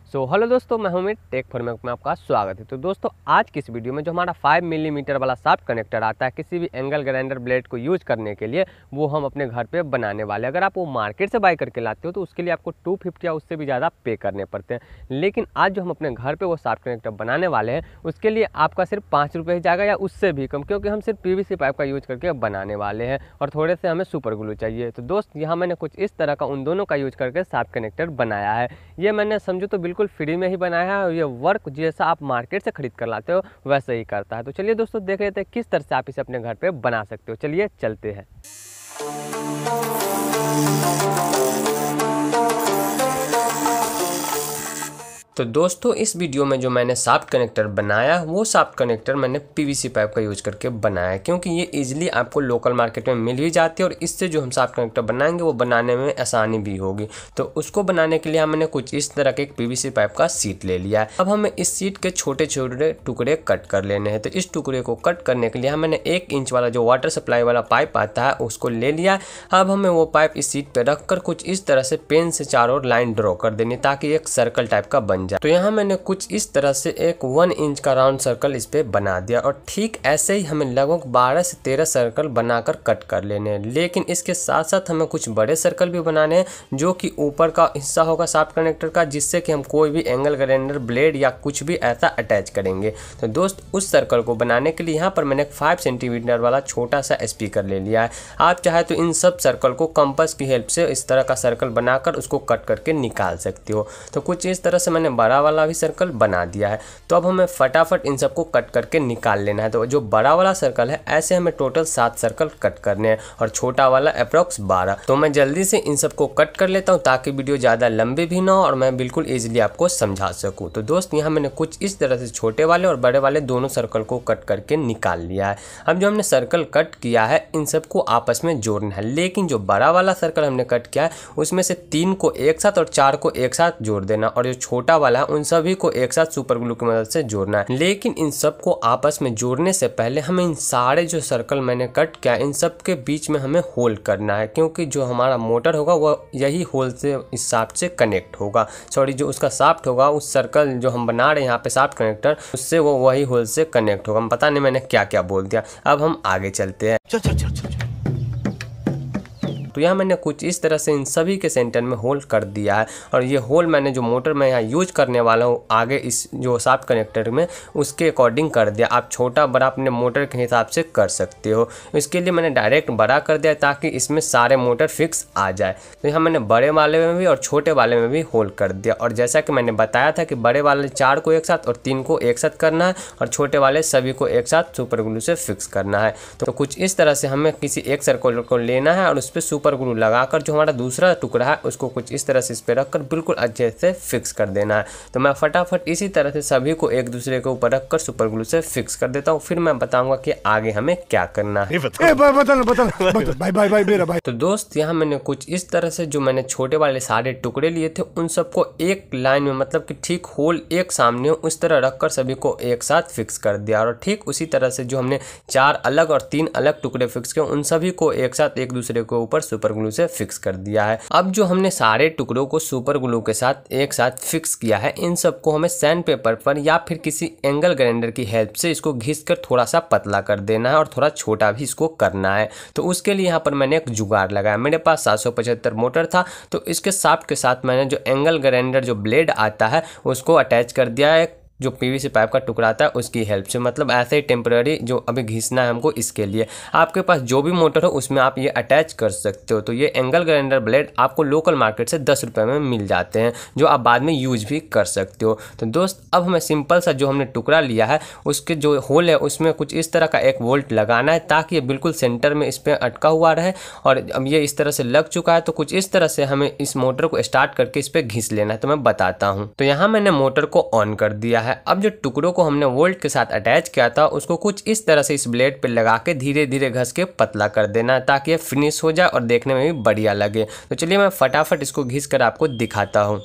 Hello दोस्तों, मैं हूं अमित टेक फॉर में आपका स्वागत है। तो दोस्तों, आज की इस वीडियो में जो हमारा 5 मिलीमीटर वाला शाफ्ट कनेक्टर आता है किसी भी एंगल ग्राइंडर ब्लेड को यूज करने के लिए, वो हम अपने घर पे बनाने वाले हैं। अगर आप वो मार्केट से बाय करके लाते हो तो उसके लिए आपको 250 या उससे भी ज़्यादा पे करने पड़ते हैं। लेकिन आज जो हम अपने घर पर वो शाफ्ट कनेक्टर बनाने वाले हैं उसके लिए आपका सिर्फ 5 रुपये ही जाएगा या उससे भी कम, क्योंकि हम सिर्फ PVC पाइप का यूज करके बनाने वाले हैं और थोड़े से हमें सुपर ग्लू चाहिए। तो दोस्त, यहाँ मैंने कुछ इस तरह का उन दोनों का यूज करके शाफ्ट कनेक्टर बनाया है। ये मैंने समझो तो बिल्कुल फ्री में ही बनाया है और ये वर्क जैसा आप मार्केट से खरीद कर लाते हो वैसे ही करता है। तो चलिए दोस्तों, देख लेते हैं किस तरह से आप इसे अपने घर पे बना सकते हो। चलिए चलते हैं। तो दोस्तों, इस वीडियो में जो मैंने शाफ्ट कनेक्टर बनाया वो शाफ्ट कनेक्टर मैंने PVC पाइप का यूज करके बनाया है, क्योंकि ये इजीली आपको लोकल मार्केट में मिल ही जाती है और इससे जो हम शाफ्ट कनेक्टर बनाएंगे वो बनाने में आसानी भी होगी। तो उसको बनाने के लिए मैंने कुछ इस तरह के एक PVC पाइप का शीट ले लिया है। अब हमें इस शीट के छोटे छोटे टुकड़े कट कर लेने हैं। तो इस टुकड़े को कट करने के लिए मैंने 1 इंच वाला जो वाटर सप्लाई वाला पाइप आता है उसको ले लिया है। अब हमें वो पाइप इस शीट पे रखकर कुछ इस तरह से पेन से चारों ओर लाइन ड्रॉ कर देनी ताकि एक सर्कल टाइप का बन जाए। तो यहाँ मैंने कुछ इस तरह से एक 1 इंच का राउंड सर्कल इस पे बना दिया और ठीक ऐसे ही हमें लगभग 12 से 13 सर्कल बनाकर कट कर लेने हैं। लेकिन इसके साथ साथ हमें कुछ बड़े सर्कल भी बनाने हैं जो कि ऊपर का हिस्सा होगा शाफ्ट कनेक्टर का, जिससे कि हम कोई भी एंगल ग्राइंडर ब्लेड या कुछ भी ऐसा अटैच करेंगे। तो दोस्त, उस सर्कल को बनाने के लिए यहाँ पर मैंने 5 सेंटीमीटर वाला छोटा सा स्पीकर ले लिया है। आप चाहे तो इन सब सर्कल को कंपास की हेल्प से इस तरह का सर्कल बनाकर उसको कट करके निकाल सकते हो। तो कुछ इस तरह से मैंने बड़ा वाला भी सर्कल बना दिया है। तो अब हमें फटाफट इन सबको कट करके निकाल लेना है। तो जो बड़ा वाला सर्कल है ऐसे हमें टोटल 7 सर्कल कट करने हैं और छोटा वाला अप्रोक्स 12। तो मैं जल्दी से इन सबको कट कर लेता हूँ ताकि वीडियो ज़्यादा लंबी भी ना हो और मैं बिल्कुल ईजिली आपको समझा सकूँ। तो दोस्त, यहाँ मैंने कुछ इस तरह से छोटे वाले और बड़े वाले दोनों सर्कल को कट करके निकाल लिया है। अब जो हमने सर्कल कट किया है इन सबको आपस में जोड़ना है। लेकिन जो बड़ा वाला सर्कल हमने कट किया है उसमें से 3 को एक साथ और 4 को एक साथ जोड़ देना और जो छोटा वाला है उन सभी को एक साथ सुपर ग्लू की मदद से जोड़ना है। लेकिन इन सब को आपस में जोड़ने से पहले हमें इन सारे जो सर्कल मैंने कट किया इन सब के बीच में हमें होल करना है, क्योंकि जो हमारा मोटर होगा वो यही होल से इस शाफ्ट से कनेक्ट होगा। सॉरी, जो उसका शाफ्ट होगा उस सर्कल जो हम बना रहे हैं यहाँ पे शाफ्ट कनेक्टर, उससे वो वही होल से कनेक्ट होगा। पता नहीं मैंने क्या क्या बोल दिया। अब हम आगे चलते हैं। तो यहाँ मैंने कुछ इस तरह से इन सभी के सेंटर में होल कर दिया है और ये होल मैंने जो मोटर में यहाँ यूज करने वाला हूँ आगे इस जो शाफ्ट कनेक्टर में उसके अकॉर्डिंग कर दिया। आप छोटा बड़ा अपने मोटर के हिसाब से कर सकते हो। इसके लिए मैंने डायरेक्ट बड़ा कर दिया ताकि इसमें सारे मोटर फिक्स आ जाए। तो यहाँ मैंने बड़े वाले में भी और छोटे वाले में भी होल कर दिया और जैसा कि मैंने बताया था कि बड़े वाले 4 को एक साथ और 3 को एक साथ करना है और छोटे वाले सभी को एक साथ सुपर ग्लू से फिक्स करना है। तो कुछ इस तरह से हमें किसी एक सर्कल को लेना है और उस पर सुपर ग्लू लगाकर जो हमारा दूसरा टुकड़ा है उसको कुछ इस तरह से इस पे रखकर बिल्कुल अच्छे से फिक्स कर देना है। तो मैं फटाफट इसी तरह से सभी को एक दूसरे के ऊपर रखकर सुपर ग्लू से फिक्स कर देता हूँ। फिर मैं बताऊंगा कि आगे हमें क्या करना है। तो दोस्त, यहाँ मैंने कुछ इस तरह से जो मैंने छोटे वाले सारे टुकड़े लिए थे उन सबको एक लाइन में, मतलब कि ठीक होल एक सामने उस तरह रखकर सभी को एक साथ फिक्स कर दिया और ठीक उसी तरह से जो हमने 4 अलग और 3 अलग टुकड़े फिक्स किए उन सभी को एक साथ एक दूसरे के ऊपर सुपर ग्लू से फिक्स कर दिया है। अब जो हमने सारे टुकड़ों को सुपर ग्लू के साथ एक साथ फिक्स किया है इन सबको हमें सैंड पेपर पर या फिर किसी एंगल ग्राइंडर की हेल्प से इसको घिसकर थोड़ा सा पतला कर देना है और थोड़ा छोटा भी इसको करना है। तो उसके लिए यहाँ पर मैंने एक जुगाड़ लगाया। मेरे पास 775 मोटर था तो इसके शाफ्ट के साथ मैंने जो एंगल ग्राइंडर जो ब्लेड आता है उसको अटैच कर दिया है जो PVC पाइप का टुकड़ा आता है उसकी हेल्प से। मतलब ऐसे ही टेम्पररी जो अभी घिसना है हमको, इसके लिए आपके पास जो भी मोटर हो उसमें आप ये अटैच कर सकते हो। तो ये एंगल ग्राइंडर ब्लेड आपको लोकल मार्केट से 10 रुपये में मिल जाते हैं जो आप बाद में यूज भी कर सकते हो। तो दोस्त, अब हमें सिंपल सा जो हमने टुकड़ा लिया है उसके जो होल है उसमें कुछ इस तरह का 1 वोल्ट लगाना है ताकि ये बिल्कुल सेंटर में इस पर अटका हुआ रहे। और अब ये इस तरह से लग चुका है तो कुछ इस तरह से हमें इस मोटर को स्टार्ट करके इस पर घिस लेना है। तो मैं बताता हूँ। तो यहाँ मैंने मोटर को ऑन कर दिया है। अब जो टुकड़ों को हमने वोल्ट के साथ अटैच किया था उसको कुछ इस तरह से इस ब्लेड पे लगा के धीरे धीरे घस के पतला कर देना है ताकि ये फिनिश हो जाए और देखने में भी बढ़िया लगे। तो चलिए मैं फटाफट इसको घिस कर आपको दिखाता हूँ।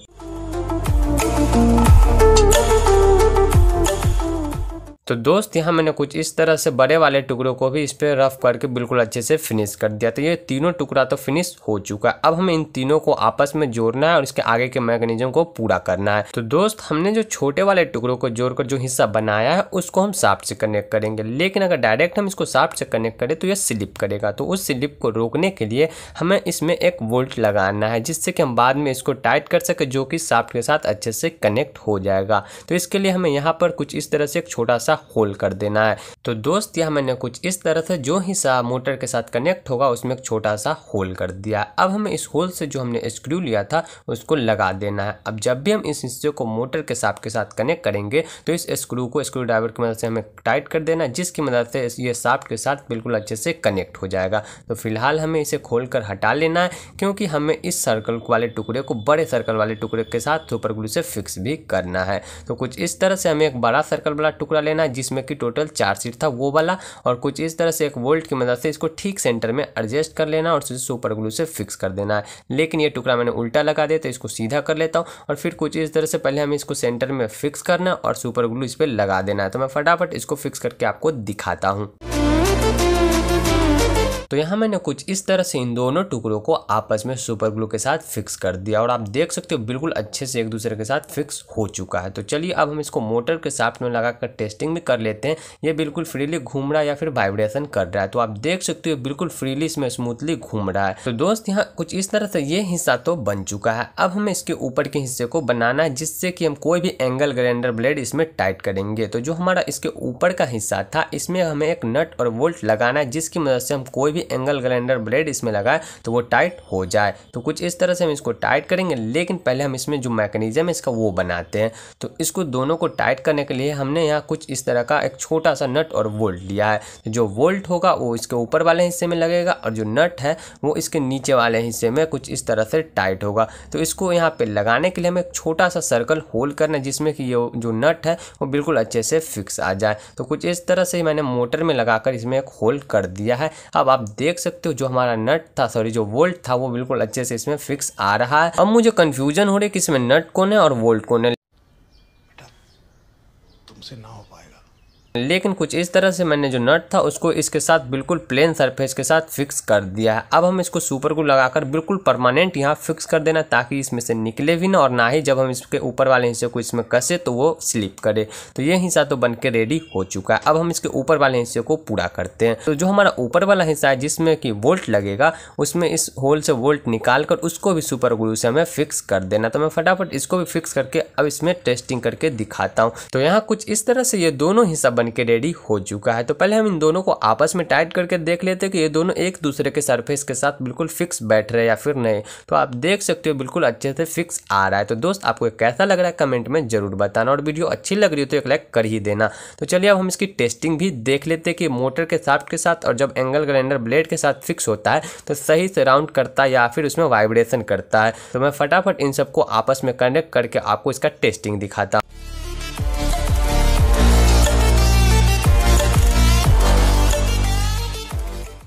तो दोस्त यहाँ मैंने कुछ इस तरह से बड़े वाले टुकड़ों को भी इस पर रफ करके बिल्कुल अच्छे से फिनिश कर दिया। तो ये तीनों टुकड़ा तो फिनिश हो चुका है। अब हमें इन तीनों को आपस में जोड़ना है और इसके आगे के मैकेनिज्म को पूरा करना है। तो दोस्त हमने जो छोटे वाले टुकड़ों को जोड़कर जो हिस्सा बनाया है उसको हम शाफ्ट से कनेक्ट करेंगे, लेकिन अगर डायरेक्ट हम इसको शाफ्ट से कनेक्ट करें तो ये स्लिप करेगा। तो उस स्लिप को रोकने के लिए हमें इसमें एक बोल्ट लगाना है, जिससे कि हम बाद में इसको टाइट कर सके, जो कि शाफ्ट के साथ अच्छे से कनेक्ट हो जाएगा। तो इसके लिए हमें यहाँ पर कुछ इस तरह से एक छोटा सा होल कर देना है। तो दोस्त यहाँ मैंने कुछ इस तरह से जो हिस्सा मोटर के साथ कनेक्ट होगा उसमें एक छोटा सा होल कर दिया। अब हमें इस होल से जो हमने स्क्रू लिया था उसको लगा देना है। अब जब भी हम इस हिस्से को मोटर के शाफ्ट के साथ कनेक्ट करेंगे तो इस स्क्रू को स्क्रू ड्राइवर की मदद से हमें टाइट कर देना है, जिसकी मदद से ये शाफ्ट के साथ बिल्कुल अच्छे से कनेक्ट हो जाएगा। तो फिलहाल हमें इसे खोलकर हटा लेना है, क्योंकि हमें इस सर्कल वाले टुकड़े को बड़े सर्कल वाले टुकड़े के साथ सुपर ग्लू से फिक्स भी करना है। तो कुछ इस तरह से हमें एक बड़ा सर्कल वाला टुकड़ा लेना है जिसमें कि टोटल 4 सीट था वो वाला, और कुछ इस तरह से एक बोल्ट की मदद से इसको ठीक सेंटर में एडजस्ट कर लेना और उसे सुपर ग्लू से फिक्स कर देना है। लेकिन ये टुकड़ा मैंने उल्टा लगा दिया तो इसको सीधा कर लेता हूँ, और फिर कुछ इस तरह से पहले हमें इसको सेंटर में फिक्स करना और सुपर ग्लू इस पर लगा देना है। तो मैं फटाफट इसको फिक्स करके आपको दिखाता हूँ। तो यहाँ मैंने कुछ इस तरह से इन दोनों टुकड़ों को आपस में सुपर ग्लू के साथ फिक्स कर दिया, और आप देख सकते हो बिल्कुल अच्छे से एक दूसरे के साथ फिक्स हो चुका है। तो चलिए अब हम इसको मोटर के शाफ्ट में लगाकर टेस्टिंग भी कर लेते हैं। ये बिल्कुल फ्रीली घूम रहा है या फिर वाइब्रेशन कर रहा है, तो आप देख सकते हो बिल्कुल फ्रीली इसमें स्मूथली घूम रहा है। तो दोस्त यहाँ कुछ इस तरह से ये हिस्सा तो बन चुका है। अब हमें इसके ऊपर के हिस्से को बनाना है, जिससे कि हम कोई भी एंगल ग्राइंडर ब्लेड इसमें टाइट करेंगे। तो जो हमारा इसके ऊपर का हिस्सा था इसमें हमें एक नट और बोल्ट लगाना है, जिसकी मदद से हम कोई भी एंगल ग्राइंडर ब्लेड इसमें लगाए तो वो टाइट हो जाए। तो कुछ इस तरह से हम इसको टाइट करेंगे, लेकिन पहले हम इसमें जो मैकेनिज्म है इसका वो बनाते हैं। तो इसको दोनों को टाइट करने के लिए हमने यहाँ कुछ इस तरह का एक छोटा सा नट और बोल्ट लिया है। तो जो बोल्ट होगा वो इसके ऊपर वाले हिस्से में लगेगा और जो नट है वो इसके नीचे वाले हिस्से में कुछ इस तरह से टाइट होगा। तो इसको यहाँ पे लगाने के लिए हमें एक छोटा सा सर्कल होल करना है, जिसमें कि ये जो नट है वो बिल्कुल अच्छे से फिक्स आ जाए। तो कुछ इस तरह से मैंने मोटर में लगाकर इसमें एक होल कर दिया है। अब आप देख सकते हो जो हमारा नट था, सॉरी जो वोल्ट था, वो बिल्कुल अच्छे से इसमें फिक्स आ रहा है। अब मुझे कंफ्यूजन हो रही है कि इसमें नट कौन है और वोल्ट कौन है, बेटा तुमसे ना हो पाएगा। लेकिन कुछ इस तरह से मैंने जो नट था उसको इसके साथ बिल्कुल प्लेन सरफेस के साथ फिक्स कर दिया है। अब हम इसको सुपर ग्लू लगाकर बिल्कुल परमानेंट यहाँ फिक्स कर देना, ताकि इसमें से निकले भी ना, और ना ही जब हम इसके ऊपर वाले हिस्से को इसमें कसे तो वो स्लिप करे। तो ये हिस्सा तो बनके रेडी हो चुका है। अब हम इसके ऊपर वाले हिस्से को पूरा करते हैं। तो जो हमारा ऊपर वाला हिस्सा है जिसमें कि वोल्ट लगेगा, उसमें इस होल से वोल्ट निकाल कर उसको भी सुपर ग्लू से हमें फिक्स कर देना। तो मैं फटाफट इसको भी फिक्स करके अब इसमें टेस्टिंग करके दिखाता हूँ। तो यहाँ कुछ इस तरह से ये दोनों हिस्सा बनके रेडी हो चुका है। तो पहले हम इन दोनों को आपस में टाइट करके देख लेते हैं कि ये दोनों एक दूसरे के सरफेस के साथ बिल्कुल फिक्स बैठ रहे हैं या फिर नहीं। तो आप देख सकते हो बिल्कुल अच्छे से फिक्स आ रहा है। तो दोस्त आपको कैसा लग रहा है कमेंट में जरूर बताना, और वीडियो अच्छी लग रही हो तो एक लाइक कर ही देना। तो चलिए अब हम इसकी टेस्टिंग भी देख लेते हैं कि मोटर के शाफ्ट के साथ और जब एंगल ग्राइंडर ब्लेड के साथ फिक्स होता है तो सही से राउंड करता है या फिर उसमें वाइब्रेशन करता है। तो मैं फटाफट इन सबको आपस में कनेक्ट करके आपको इसका टेस्टिंग दिखाता हूँ।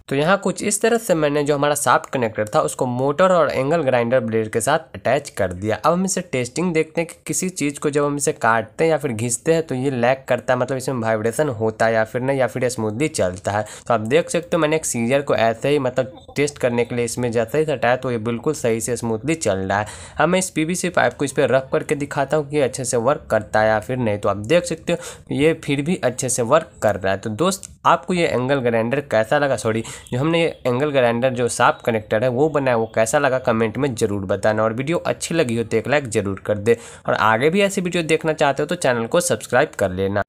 तो यहाँ कुछ इस तरह से मैंने जो हमारा शाफ्ट कनेक्टर था उसको मोटर और एंगल ग्राइंडर ब्लेड के साथ अटैच कर दिया। अब हम इसे टेस्टिंग देखते हैं कि किसी चीज़ को जब हम इसे काटते हैं या फिर घिसते हैं तो ये लैग करता है, मतलब इसमें वाइब्रेशन होता है या फिर नहीं, या फिर स्मूथली चलता है। तो आप देख सकते हो मैंने एक सीजर को ऐसे ही मतलब टेस्ट करने के लिए इसमें जैसे ही हटाया तो ये बिल्कुल सही से स्मूथली चल रहा है। अब मैं इस PVC पाइप को इस पर रख करके दिखाता हूँ कि अच्छे से वर्क करता है या फिर नहीं। तो आप देख सकते हो ये फिर भी अच्छे से वर्क कर रहा है। तो दोस्त आपको ये एंगल ग्राइंडर कैसा लगा, सॉरी जो हमने ये एंगल ग्राइंडर जो शाफ्ट कनेक्टर है वो बनाया, वो कैसा लगा कमेंट में जरूर बताना, और वीडियो अच्छी लगी हो तो एक लाइक जरूर कर दे, और आगे भी ऐसी वीडियो देखना चाहते हो तो चैनल को सब्सक्राइब कर लेना।